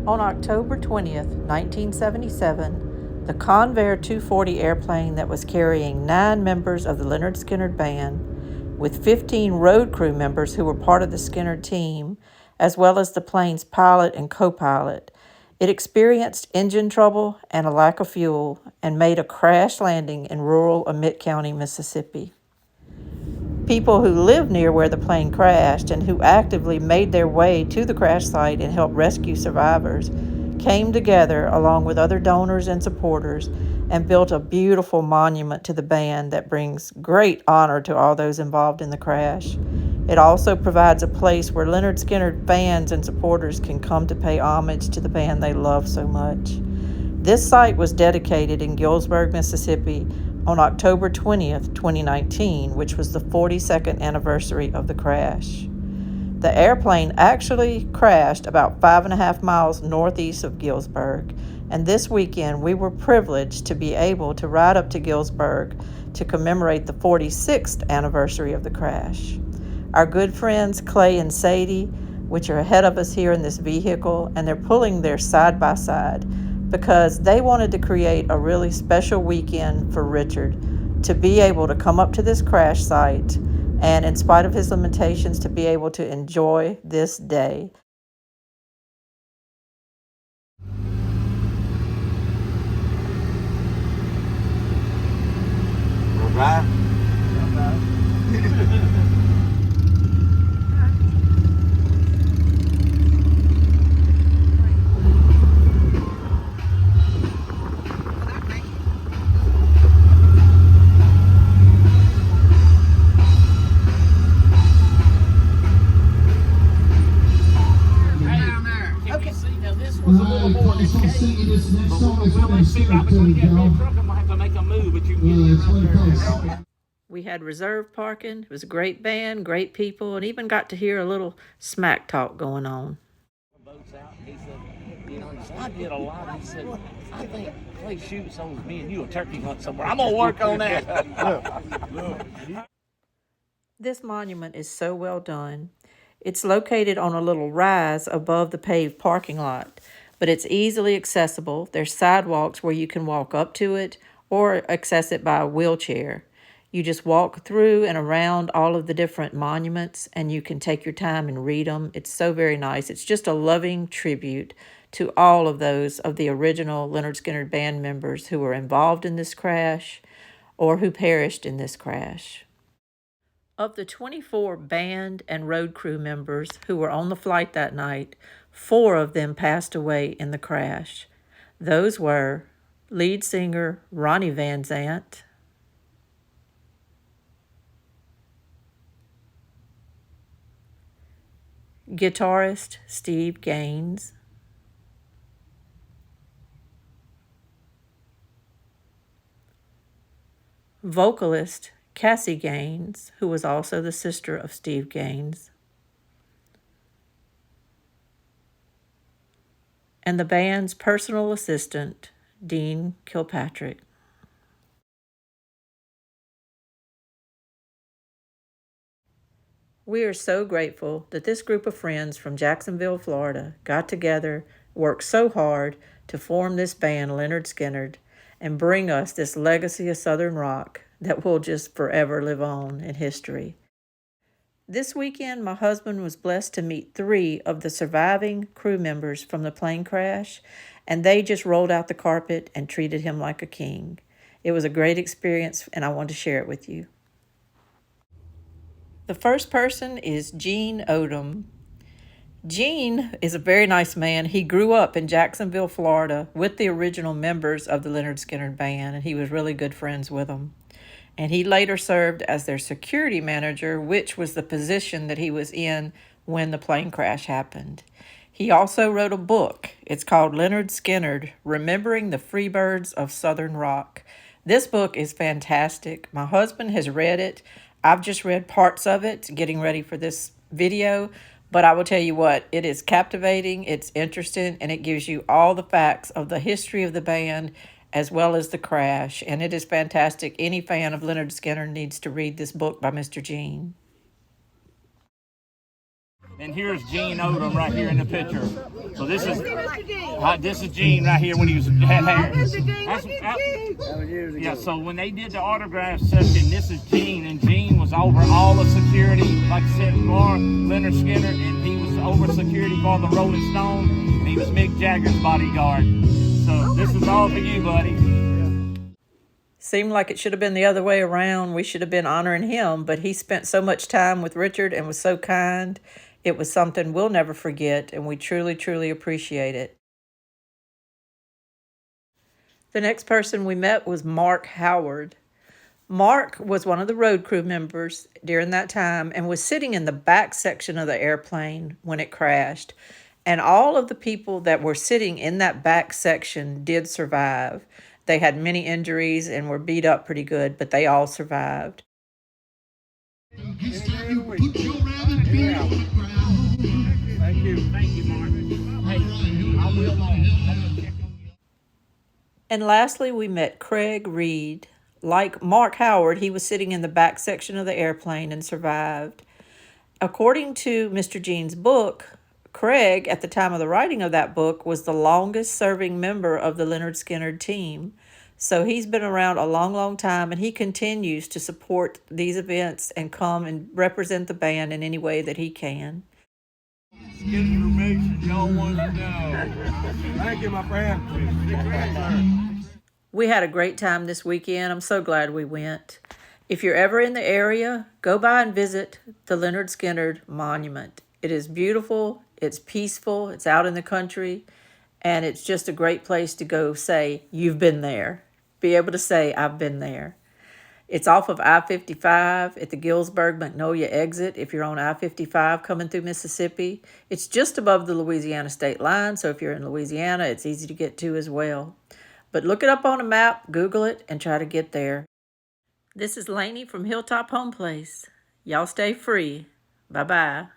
On October 20th, 1977, the Convair 240 airplane that was carrying 9 members of the Lynyrd Skynyrd Band, with 15 road crew members who were part of the Skynyrd team, as well as the plane's pilot and co-pilot, it experienced engine trouble and a lack of fuel and made a crash landing in rural Amite County, Mississippi. People who lived near where the plane crashed and who actively made their way to the crash site and helped rescue survivors came together along with other donors and supporters and built a beautiful monument to the band that brings great honor to all those involved in the crash. It also provides a place where Lynyrd Skynyrd fans and supporters can come to pay homage to the band they love so much. This site was dedicated in Gillsburg, Mississippi on October 20th, 2019, which was the 42nd anniversary of the crash. The airplane actually crashed about 5.5 miles northeast of Gillsburg, and this weekend we were privileged to be able to ride up to Gillsburg to commemorate the 46th anniversary of the crash. Our good friends Clay and Sadie, which are ahead of us here in this vehicle, and they're pulling their side by side because they wanted to create a really special weekend for Richard to be able to come up to this crash site and, in spite of his limitations, to be able to enjoy this day. All right. We had reserved parking. It was a great band, great people, and even got to hear a little smack talk going on. He said, I did a lot. He said, I think Clay shoots on me and you a turkey hunt somewhere. I'm gonna work on that. This monument is so well done. It's located on a little rise above the paved parking lot, but it's easily accessible. There's sidewalks where you can walk up to it or access it by a wheelchair. You just walk through and around all of the different monuments, and you can take your time and read them. It's so very nice. It's just a loving tribute to all of those of the original Lynyrd Skynyrd Band members who were involved in this crash or who perished in this crash. Of the 24 band and road crew members who were on the flight that night, 4 of them passed away in the crash. Those were lead singer Ronnie Van Zant, guitarist Steve Gaines, vocalist Cassie Gaines, who was also the sister of Steve Gaines, and the band's personal assistant, Dean Kilpatrick. We are so grateful that this group of friends from Jacksonville, Florida, got together, worked so hard to form this band, Lynyrd Skynyrd, and bring us this legacy of Southern rock that will just forever live on in history. This weekend, my husband was blessed to meet 3 of the surviving crew members from the plane crash, and they just rolled out the carpet and treated him like a king. It was a great experience, and I wanted to share it with you. The first person is Gene Odum. Gene is a very nice man. He grew up in Jacksonville, Florida with the original members of the Lynyrd Skynyrd Band, and he was really good friends with them. And he later served as their security manager, which was the position that he was in when the plane crash happened. He also wrote a book. It's called Lynyrd Skynyrd, Remembering the Freebirds of Southern Rock. This book is fantastic. My husband has read it. I've just read parts of it, getting ready for this video, but I will tell you what, it is captivating, it's interesting, and it gives you all the facts of the history of the band as well as the crash, and it is fantastic. Any fan of Lynyrd Skynyrd needs to read this book by Mr. Gene. And here's Gene Odum right here in the picture. So this is Gene right here when he had hair. Yeah, so when they did the autograph session, this is Gene, and Gene was over all the security, like I said before, Lynyrd Skynyrd, and he was over security for the Rolling Stone, and he was Mick Jagger's bodyguard. So this is all for you, buddy. Seemed like it should have been the other way around. We should have been honoring him, but he spent so much time with Richard and was so kind. It was something we'll never forget, and we truly, truly appreciate it. The next person we met was Mark Howard. Mark was one of the road crew members during that time and was sitting in the back section of the airplane when it crashed. And all of the people that were sitting in that back section did survive. They had many injuries and were beat up pretty good, but they all survived. Thank you, Mark. Hey, I will. And lastly, we met Craig Reed. Like Mark Howard, he was sitting in the back section of the airplane and survived. According to Mr. Gene's book, Craig, at the time of the writing of that book, was the longest serving member of the Lynyrd Skynyrd team. So he's been around a long, long time, and he continues to support these events and come and represent the band in any way that he can. Information y'all want to know. Thank you, my friend. We had a great time this weekend. I'm so glad we went. If you're ever in the area, go by and visit the Lynyrd Skynyrd Monument. It is beautiful, it's peaceful, it's out in the country, and it's just a great place to go say, you've been there. Be able to say, I've been there. It's off of I-55 at the Gillsburg Magnolia exit if you're on I-55 coming through Mississippi. It's just above the Louisiana state line, so if you're in Louisiana, it's easy to get to as well. But look it up on a map, Google it, and try to get there. This is Lainey from Hilltop Home Place. Y'all stay free. Bye-bye.